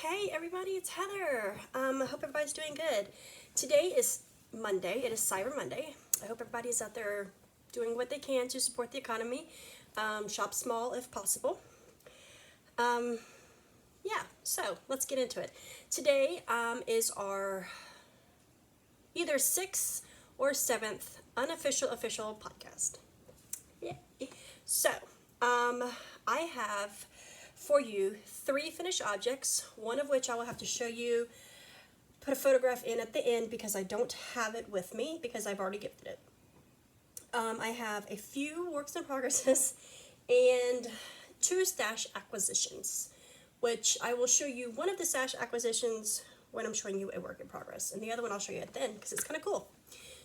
Hey everybody, it's Heather. I hope everybody's doing good. Today is Monday. It is Cyber Monday. I hope everybody's out there doing what they can to support the economy. Shop small if possible. Um, yeah, so let's get into it. Today is our either sixth or seventh unofficial official podcast. Yeah. So, um, I have for you three finished objects, one of which I will have to show you, put a photograph in at the end because I don't have it with me because I've already gifted it. I have a few works in progresses and two stash acquisitions, which I will show you one of the stash acquisitions when I'm showing you a work in progress, and the other one I'll show you at the end because it's kind of cool.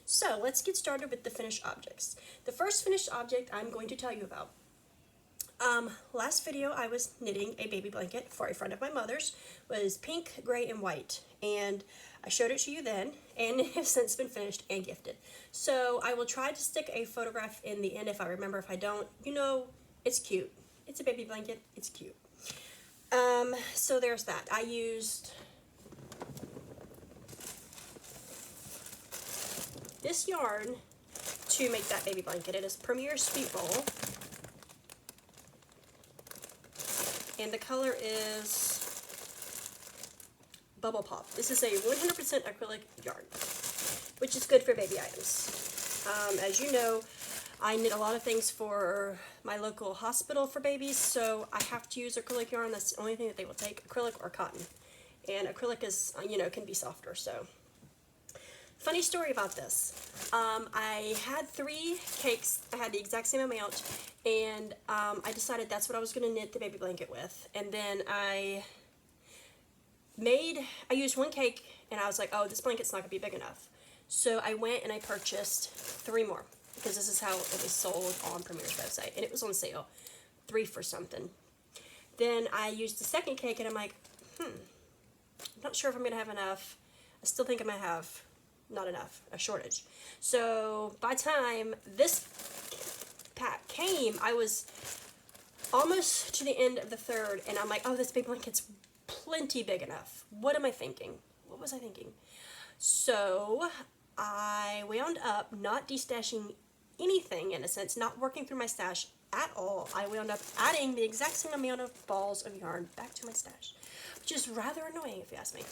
So let's get started with the finished objects. The first finished object I'm going to tell you about. Last video I was knitting a baby blanket for a friend of my mother's. It was pink, gray, and white, and I showed it to you then, and it has since been finished and gifted. So I will try to stick a photograph in the end if I remember. If I don't, it's cute. It's a baby blanket. It's cute. So there's that. I used this yarn to make that baby blanket. It is Premier Sweet Roll. And the color is Bubble Pop. This is a 100% acrylic yarn, which is good for baby items. As you know, I knit a lot of things for my local hospital for babies, so I have to use acrylic yarn. That's the only thing that they will take, acrylic or cotton. And acrylic is, can be softer, so. Funny story about this. I had 3 cakes. I had the exact same amount, and I decided that's what I was going to knit the baby blanket with. And then I used 1 cake, and I was like, oh, this blanket's not going to be big enough. So I went and I purchased 3 more, because this is how it was sold on Premier's website, and it was on sale, 3 for something. Then I used the second cake, and I'm like, I'm not sure if I'm going to have enough. I still think I might have not enough, a shortage. So by the time this pack came, I was almost to the end of the third, and I'm like, oh, this big blanket's plenty big enough. What am I thinking? What was I thinking? So I wound up not destashing anything, in a sense, not working through my stash at all. I wound up adding the exact same amount of balls of yarn back to my stash, which is rather annoying if you ask me.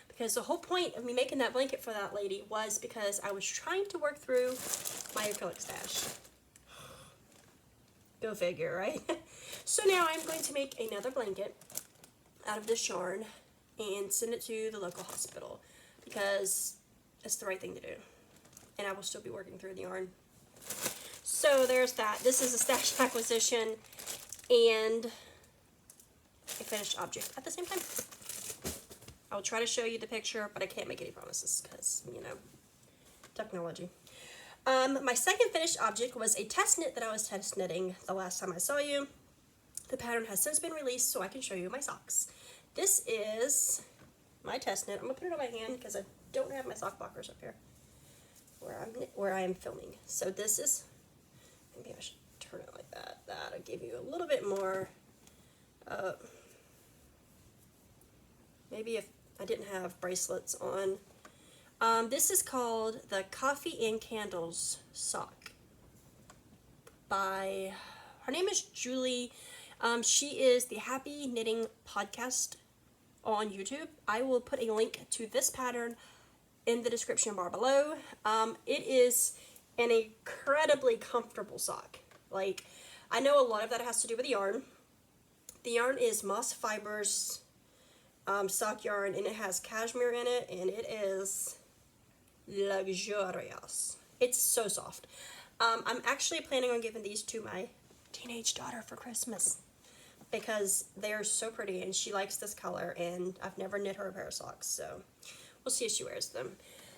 Because the whole point of me making that blanket for that lady was because I was trying to work through my acrylic stash. Go figure, right? So now I'm going to make another blanket out of this yarn and send it to the local hospital because it's the right thing to do. And I will still be working through the yarn. So there's that. This is a stash acquisition and a finished object at the same time. I'll try to show you the picture, but I can't make any promises because, technology. My second finished object was a test knit that I was test knitting the last time I saw you. The pattern has since been released, so I can show you my socks. This is my test knit. I'm going to put it on my hand because I don't have my sock blockers up here where I am filming. So this is, maybe I should turn it like that. That'll give you a little bit more, maybe if I didn't have bracelets on. This is called the Coffee and Candles sock by, her name is Julie. She is the Happy Knitting Podcast on YouTube. I will put a link to this pattern in the description bar below. It is an incredibly comfortable sock. Like, I know a lot of that has to do with the yarn. The yarn is Moss Fibers sock yarn, and it has cashmere in it, and it is luxurious. It's so soft. I'm actually planning on giving these to my teenage daughter for Christmas because they are so pretty, and she likes this color, and I've never knit her a pair of socks, so we'll see if she wears them.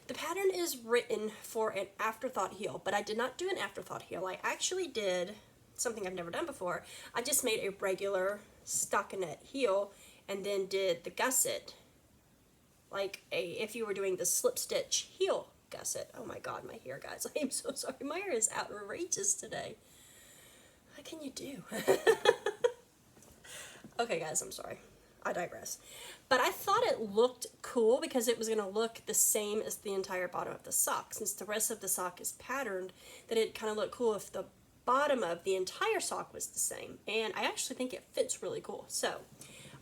The pattern is written for an afterthought heel, but I did not do an afterthought heel. I actually did something I've never done before. I just made a regular stockinette heel and then did the gusset, like if you were doing the slip stitch heel gusset. Oh my god, my hair, guys. I am so sorry. My hair is outrageous today. What can you do? Okay, guys, I'm sorry. I digress. But I thought it looked cool because it was going to look the same as the entire bottom of the sock. Since the rest of the sock is patterned, that it kind of looked cool if the bottom of the entire sock was the same. And I actually think it fits really cool. So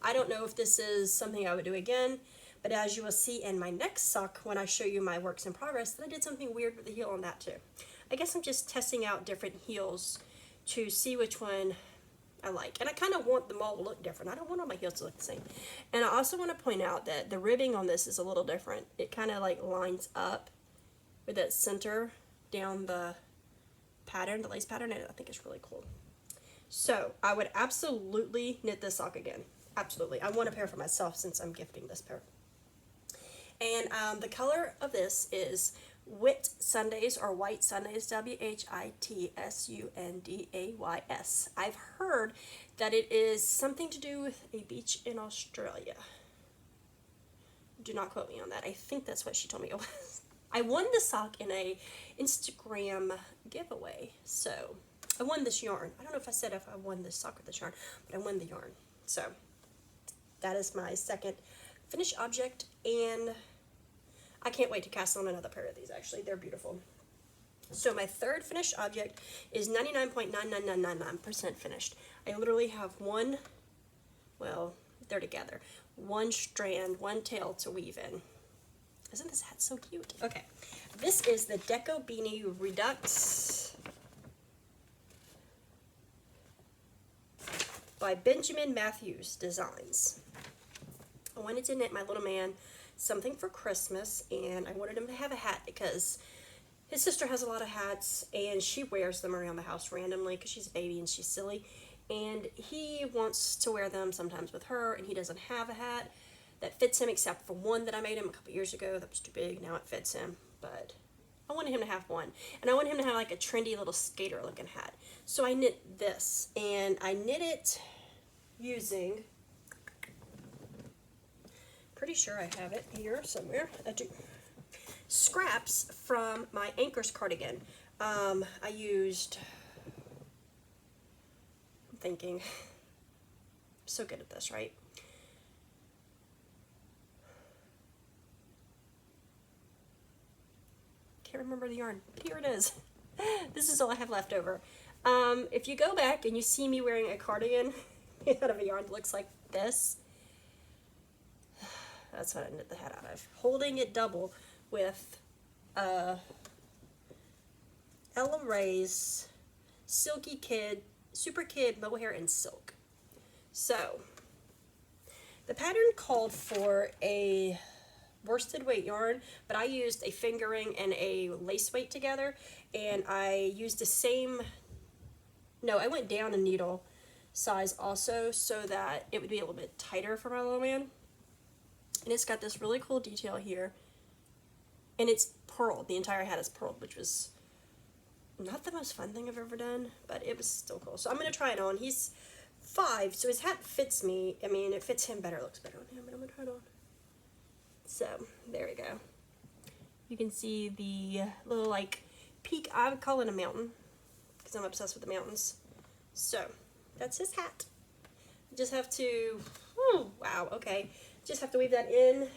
I don't know if this is something I would do again, but as you will see in my next sock when I show you my works in progress, that I did something weird with the heel on that too. I guess I'm just testing out different heels to see which one I like. And I kind of want them all to look different. I don't want all my heels to look the same. And I also want to point out that the ribbing on this is a little different. It kind of like lines up with that center down the pattern, the lace pattern, and I think it's really cool. So I would absolutely knit this sock again. Absolutely. I want a pair for myself since I'm gifting this pair. And the color of this is Whit Sundays, or White Sundays, WHITSUNDAYS. I've heard that it is something to do with a beach in Australia. Do not quote me on that. I think that's what she told me it was. I won the sock in a Instagram giveaway, so I won this yarn. I don't know if I said if I won this sock with this yarn, but I won the yarn. So that is my second finished object, and I can't wait to cast on another pair of these. Actually, they're beautiful. So my third finished object is 99.99999% finished. I literally have one, well, they're together, one strand, one tail to weave in. Isn't this hat so cute? Okay, this is the Deco Beanie Redux by Benjamin Matthews Designs. I wanted to knit my little man something for Christmas, and I wanted him to have a hat because his sister has a lot of hats and she wears them around the house randomly because she's a baby and she's silly, and he wants to wear them sometimes with her, and he doesn't have a hat that fits him except for one that I made him a couple years ago that was too big. Now it fits him, but I wanted him to have one, and I wanted him to have like a trendy little skater looking hat. So I knit this, and I knit it using, pretty sure I have it here somewhere. I do. Scraps from my Anchors cardigan. I used, I'm thinking, I'm so good at this, right? Can't remember the yarn. Here it is. This is all I have left over. If you go back and you see me wearing a cardigan made out of a yarn that looks like this, that's what I knit the hat out of. Holding it double with Ella Ray's Silky Kid, Super Kid mohair in silk. So the pattern called for a worsted weight yarn, but I used a fingering and a lace weight together, and I used the same, no, I went down a needle size also so that it would be a little bit tighter for my little man. And it's got this really cool detail here, and it's purled. The entire hat is purled, which was not the most fun thing I've ever done, but it was still cool. So I'm going to try it on. He's 5, so his hat fits me. I mean, it fits him better, it looks better on him, but I'm going to try it on. So there we go. You can see the little like peak. I would call it a mountain because I'm obsessed with the mountains. So that's his hat. Just have to, oh, wow, okay. Just have to weave that in,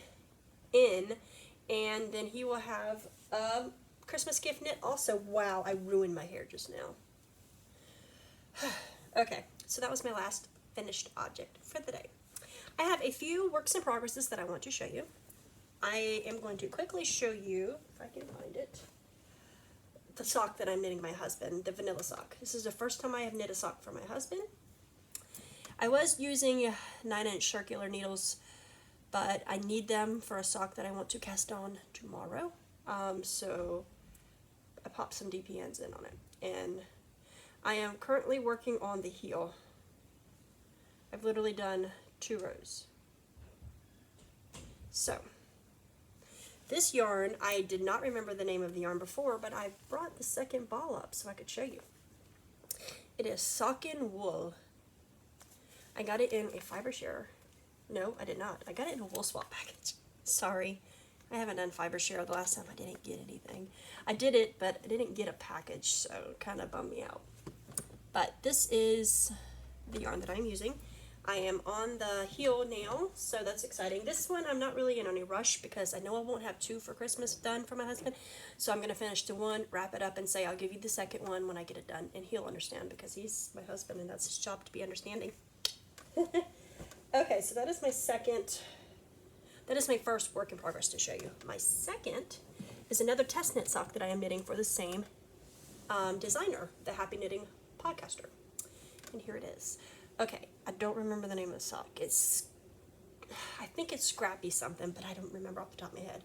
and then he will have a Christmas gift knit also. Wow, I ruined my hair just now. Okay, so that was my last finished object for the day. I have a few works in progresses that I want to show you. I am going to quickly show you, if I can find it, the sock that I'm knitting my husband, the vanilla sock. This is the first time I have knit a sock for my husband. I was using 9-inch circular needles, but I need them for a sock that I want to cast on tomorrow. So I popped some DPNs in on it, and I am currently working on the heel. I've literally done 2 rows. So this yarn, I did not remember the name of the yarn before, but I brought the second ball up so I could show you. It is Sockin Wool. I got it in a fiber share. No, I did not. I got it in a wool swap package. Sorry. I haven't done fiber share. The last time I didn't get anything. I did it, but I didn't get a package, so it kind of bummed me out. But this is the yarn that I'm using. I am on the heel now, so that's exciting. This one I'm not really in any rush because I know I won't have 2 for Christmas done for my husband. So I'm going to finish the one, wrap it up, and say I'll give you the second one when I get it done. And he'll understand because he's my husband and that's his job to be understanding. Okay, so that is my first work in progress to show you. My second is another test knit sock that I am knitting for the same designer, the Happy Knitting podcaster. And here it is. Okay, I don't remember the name of the sock. I think it's Scrappy something, but I don't remember off the top of my head.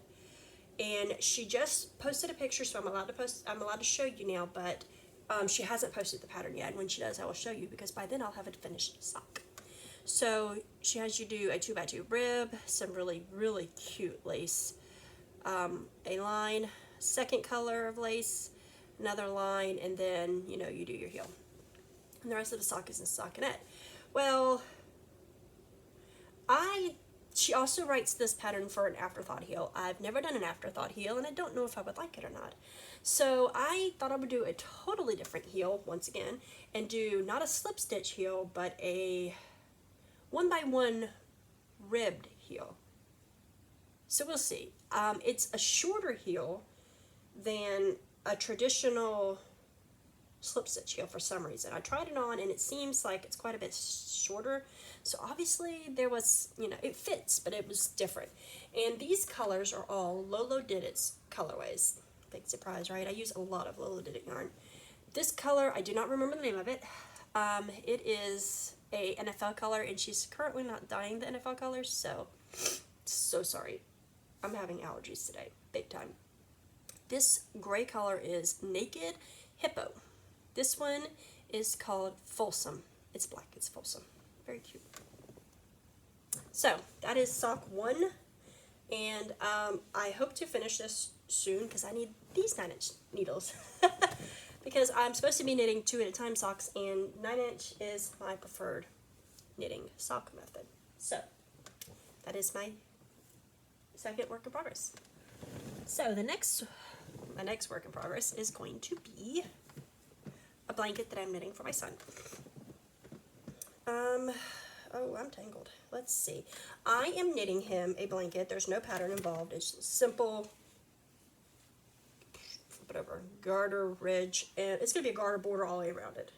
And she just posted a picture, so I'm allowed to show you now, but she hasn't posted the pattern yet. And when she does, I will show you because by then I'll have a finished sock. So she has you do a 2x2 rib, some really, really cute lace, a line, second color of lace, another line, and then, you do your heel. And the rest of the sock is in stockinette. Well, she also writes this pattern for an afterthought heel. I've never done an afterthought heel, and I don't know if I would like it or not. So I thought I would do a totally different heel once again, and do not a slip stitch heel, but a 1x1 ribbed heel. So we'll see. It's a shorter heel than a traditional slip stitch heel for some reason. I tried it on and it seems like it's quite a bit shorter. So obviously there was, it fits, but it was different. And these colors are all Lolo Did It's colorways. Big surprise, right? I use a lot of Lolo Did It yarn. This color, I do not remember the name of it. It is a NFL color and she's currently not dyeing the NFL colors, so sorry. I'm having allergies today, big time. This gray color is Naked Hippo. This one is called Folsom. It's black, it's Folsom. Very cute. So that is sock 1, and I hope to finish this soon because I need these 9-inch needles. Because I'm supposed to be knitting 2 at a time socks, and 9-inch is my preferred knitting sock method. So that is my second work in progress. So my next work in progress is going to be a blanket that I'm knitting for my son. Oh, I'm tangled. Let's see. I am knitting him a blanket. There's no pattern involved. It's simple, whatever, garter ridge, and it's going to be a garter border all the way around it.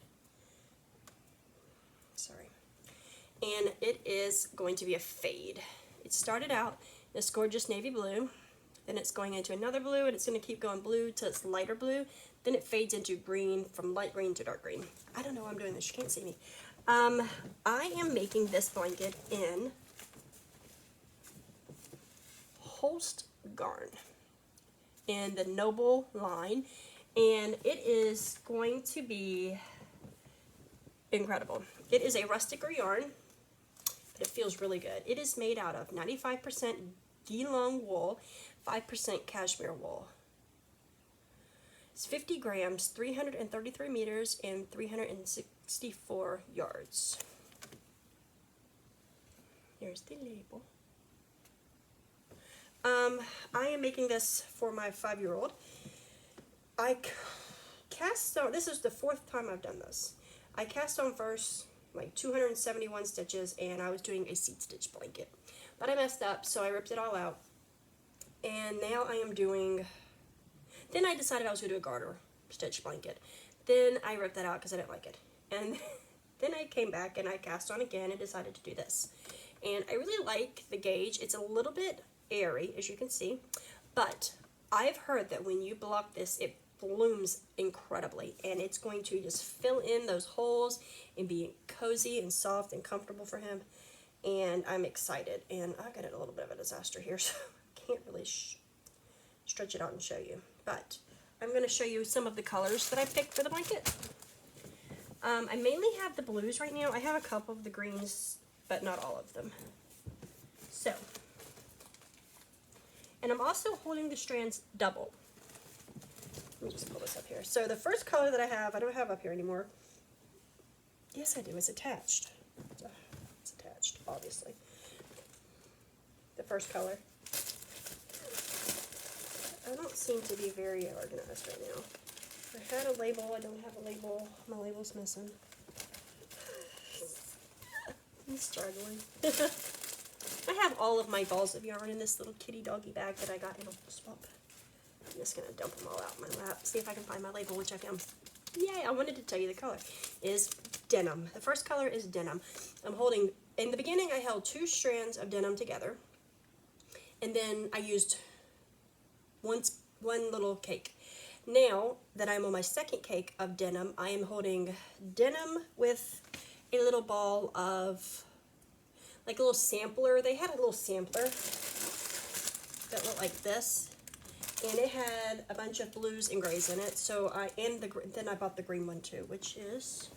Sorry. And it is going to be a fade. It started out this gorgeous navy blue, then it's going into another blue, and it's going to keep going blue till it's lighter blue, then it fades into green, from light green to dark green. I don't know why I'm doing this, you can't see me. I am making this blanket in Holst Garn in the Noble line, and it is going to be incredible. It is a rusticer yarn, but it feels really good. It is made out of 95% Geelong wool, 5% cashmere wool. It's 50 grams, 333 meters, and 364 yards. Here's the label. I am making this for my 5-year-old. I cast on, this is the 4th time I've done this. I cast on first like 271 stitches, and I was doing a seed stitch blanket. But I messed up, so I ripped it all out. And now I am doing, then I decided I was going to do a garter stitch blanket. Then I ripped that out because I didn't like it. And then I came back and I cast on again and decided to do this. And I really like the gauge. It's a little bit airy, as you can see. But I've heard that when you block this, it blooms incredibly. And it's going to just fill in those holes and be cozy and soft and comfortable for him. And I'm excited. And I got a little bit of a disaster here, so I can't really stretch it out and show you. But I'm going to show you some of the colors that I picked for the blanket. I mainly have the blues right now. I have a couple of the greens, but not all of them. So, and I'm also holding the strands double. Let me just pull this up here. So the first color that I don't have up here anymore. Yes, I do. It's attached. It's attached, obviously. The first color. I don't seem to be very organized right now. I had a label. I don't have a label. My label's missing. I'm struggling. I have all of my balls of yarn in this little kitty doggy bag that I got in a swap. I'm just going to dump them all out in my lap. See if I can find my label, which I found. Yay, I wanted to tell you the color. Is denim. The first color is denim. I'm holding, in the beginning I held 2 strands of denim together. And then I used one little cake. Now that I'm on my second cake of denim, I am holding denim with a little ball of, like a little sampler. They had a little sampler that looked like this, and it had a bunch of blues and grays in it. So then I bought the green one too, which is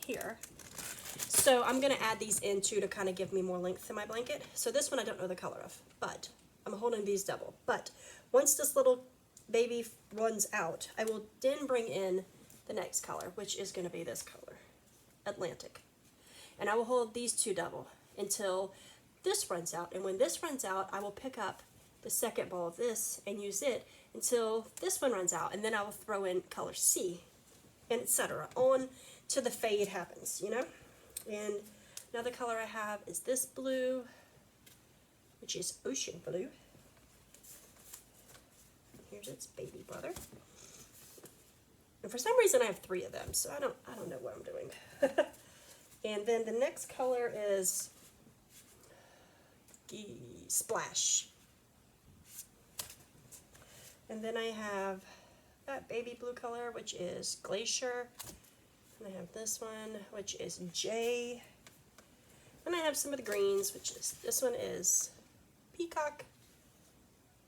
here. So I'm going to add these in too to kind of give me more length to my blanket. So this one I don't know the color of, but I'm holding these double. But once this little baby runs out, I will then bring in the next color, which is going to be this color, Atlantic. And I will hold these 2 double until this runs out. And when this runs out, I will pick up the second ball of this and use it until this one runs out. And then I will throw in color C, and etc. on to the fade happens, you know? And another color I have is this blue, which is ocean blue. Here's its baby brother. And for some reason I have 3 of them, so I don't know what I'm doing. And then the next color is Splash. And then I have that baby blue color, which is Glacier. And I have this one, which is J. And I have some of the greens, which is, this one is Peacock.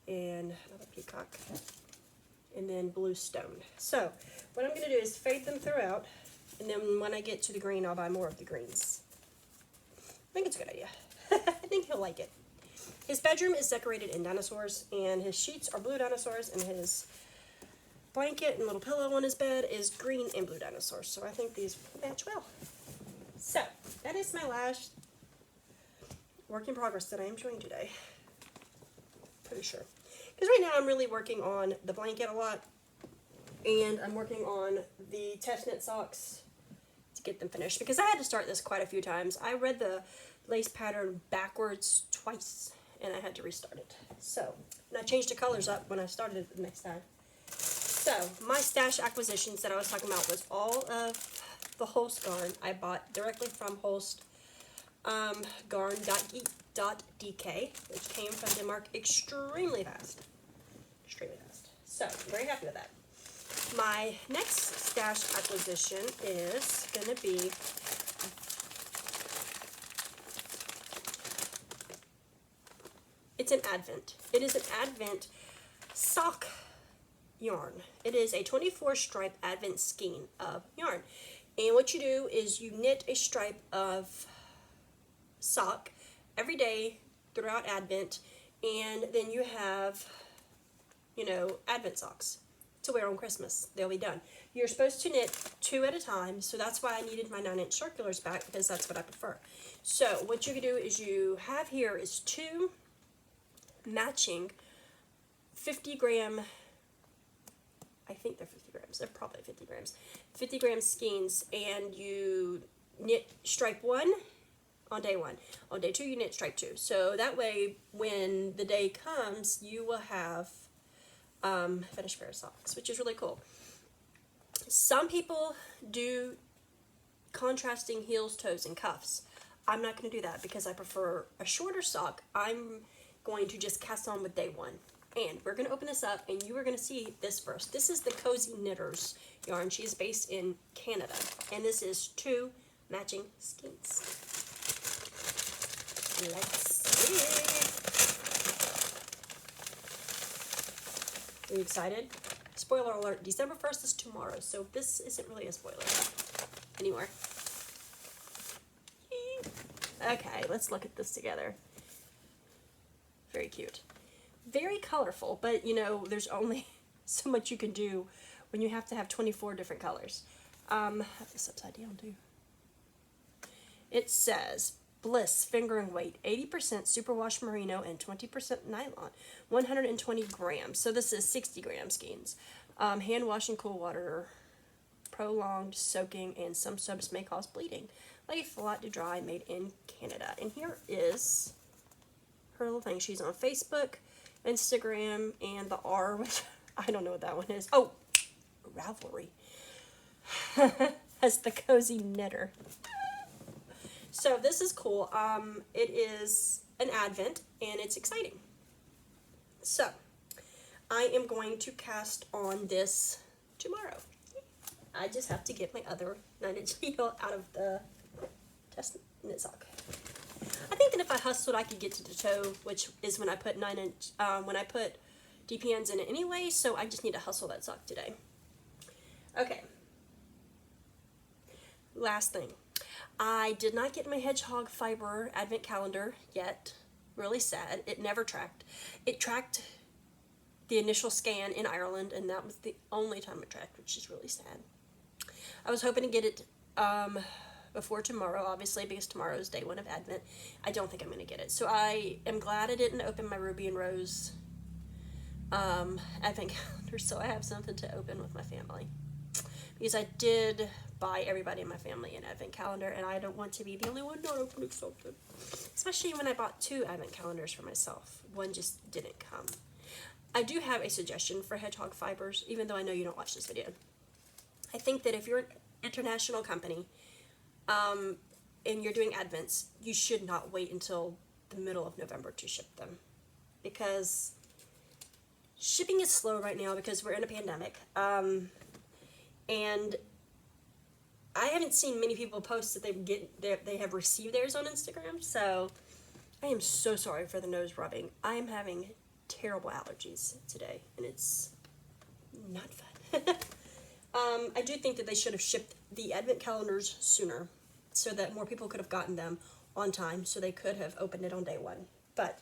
And another Peacock. And then Blue Stone. So, what I'm going to do is fade them throughout. And then when I get to the green, I'll buy more of the greens. I think it's a good idea. I think he'll like it. His bedroom is decorated in dinosaurs, and his sheets are blue dinosaurs, and his blanket and little pillow on his bed is green and blue dinosaurs. So I think these match well. So, that is my last work in progress that I am doing today. Pretty sure. Because right now I'm really working on the blanket a lot, and I'm working on the test knit socks to get them finished, because I had to start this quite a few times. I read the lace pattern backwards twice, and I had to restart it. So, and I changed the colors up when I started it the next time. So, my stash acquisitions that I was talking about was all of the Holst yarn I bought directly from Holst garn.dk, which came from Denmark extremely fast. Extremely fast. So, I'm very happy with that. My next stash acquisition is going to be it's an Advent. It is an Advent sock yarn. It is a 24 stripe Advent skein of yarn. And what you do is you knit a stripe of sock every day throughout Advent, and then you have, you know, Advent socks to wear on Christmas. They'll be done. You're supposed to knit 2 at a time, so that's why I needed my 9-inch circulars back, because that's what I prefer. So what you can do is you have here is 2 matching 50 gram, I think they're 50 grams, they're probably 50 grams, 50 gram skeins, and you knit stripe 1 on day 1. On day 2 you knit stripe 2. So that way when the day comes you will have finished pair of socks, which is really cool. Some people do contrasting heels, toes, and cuffs. I'm not going to do that because I prefer a shorter sock. I'm going to just cast on with day 1. And we're going to open this up, and you are going to see this first. This is the Cozy Knitters yarn. She is based in Canada. And this is 2 matching skeins. Let's see. Are you excited? Spoiler alert, December 1st is tomorrow, so this isn't really a spoiler anymore. Okay, let's look at this together. Very cute. Very colorful, but you know, there's only so much you can do when you have to have 24 different colors. I have this upside down too. It says Bliss fingering weight, 80% superwash merino and 20% nylon, 120 grams. So this is 60 gram skeins. Hand wash in cool water, prolonged soaking, and some soaps may cause bleeding. Lay flat to dry, made in Canada. And here is her little thing. She's on Facebook, Instagram, and the R, which I don't know what that one is. Oh, Ravelry. As the cozy knitter. So this is cool. It is an advent, and it's exciting. So I am going to cast on this tomorrow. I just have to get my other 9-inch needle out of the test knit sock. I think that if I hustled, I could get to the toe, which is when I put 9-inch, when I put DPNs in it anyway. So I just need to hustle that sock today. Okay. Last thing. I did not get my hedgehog fiber advent calendar yet. Really sad. It never tracked. It tracked the initial scan in Ireland, and that was the only time it tracked, which is really sad. I was hoping to get it before tomorrow, obviously, because tomorrow is day 1 of Advent. I don't think I'm going to get it. So I am glad I didn't open my Ruby and Rose Advent calendar, so I have something to open with my family. Because I did buy everybody in my family an Advent calendar, and I don't want to be the only one not opening something. Especially when I bought 2 Advent calendars for myself. One just didn't come. I do have a suggestion for hedgehog fibers, even though I know you don't watch this video. I think that if you're an international company and you're doing Advents, you should not wait until the middle of November to ship them. Because shipping is slow right now because we're in a pandemic. And I haven't seen many people post that they have received theirs on Instagram. So I am so sorry for the nose rubbing. I am having terrible allergies today, and it's not fun. I do think that they should have shipped the Advent calendars sooner so that more people could have gotten them on time, so they could have opened it on day 1. But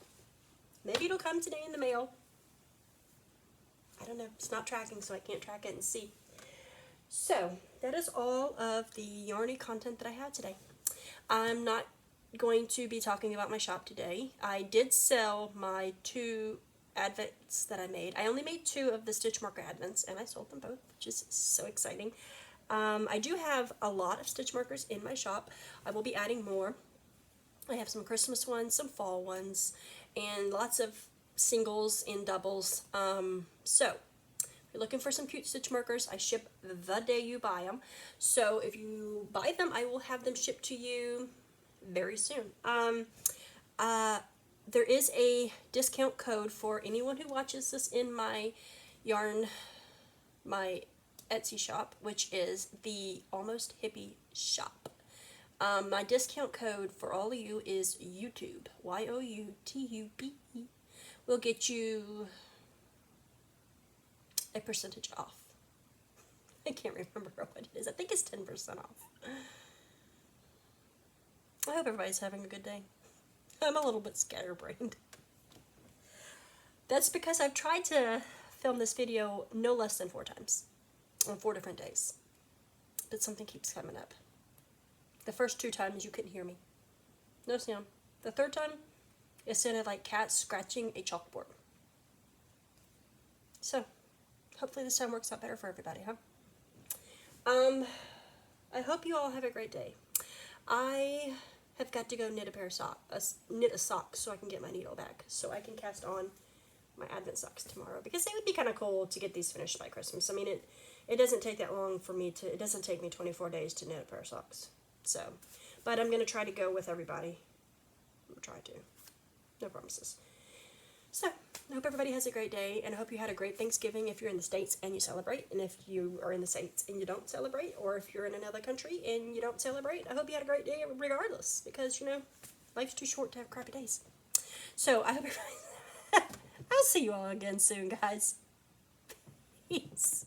maybe it'll come today in the mail. I don't know. It's not tracking, so I can't track it and see. So that is all of the yarny content that I had today. I'm not going to be talking about my shop today. I did sell my 2 advents that I made. I only made 2 of the stitch marker advents, and I sold them both, which is so exciting. I do have a lot of stitch markers in my shop. I will be adding more. I have some Christmas ones, some fall ones, and lots of singles and doubles. So if you're looking for some cute stitch markers, I ship the day you buy them. So if you buy them, I will have them shipped to you very soon. There is a discount code for anyone who watches this in my my Etsy shop, which is the Almost Hippie shop. My discount code for all of you is YouTube, YOUTUBE. Will get you a percentage off. I can't remember what it is. I think it's 10% off. I hope everybody's having a good day. I'm a little bit scatterbrained. That's because I've tried to film this video no less than 4 times on 4 different days. But something keeps coming up. The first 2 times you couldn't hear me. No sound. The 3rd time, it sounded like cats scratching a chalkboard. So, hopefully this time works out better for everybody, huh? I hope you all have a great day. I have got to go knit a sock so I can get my needle back, so I can cast on my Advent socks tomorrow, because it would be kind of cool to get these finished by Christmas. I mean, it doesn't take that long for me to, it doesn't take me 24 days to knit a pair of socks. So, but I'm going to try to go with everybody. I'm going to try to. No promises. So, I hope everybody has a great day, and I hope you had a great Thanksgiving if you're in the States and you celebrate, and if you are in the States and you don't celebrate, or if you're in another country and you don't celebrate, I hope you had a great day regardless, because, you know, life's too short to have crappy days. So, I hope everybody... I'll see you all again soon, guys. Peace.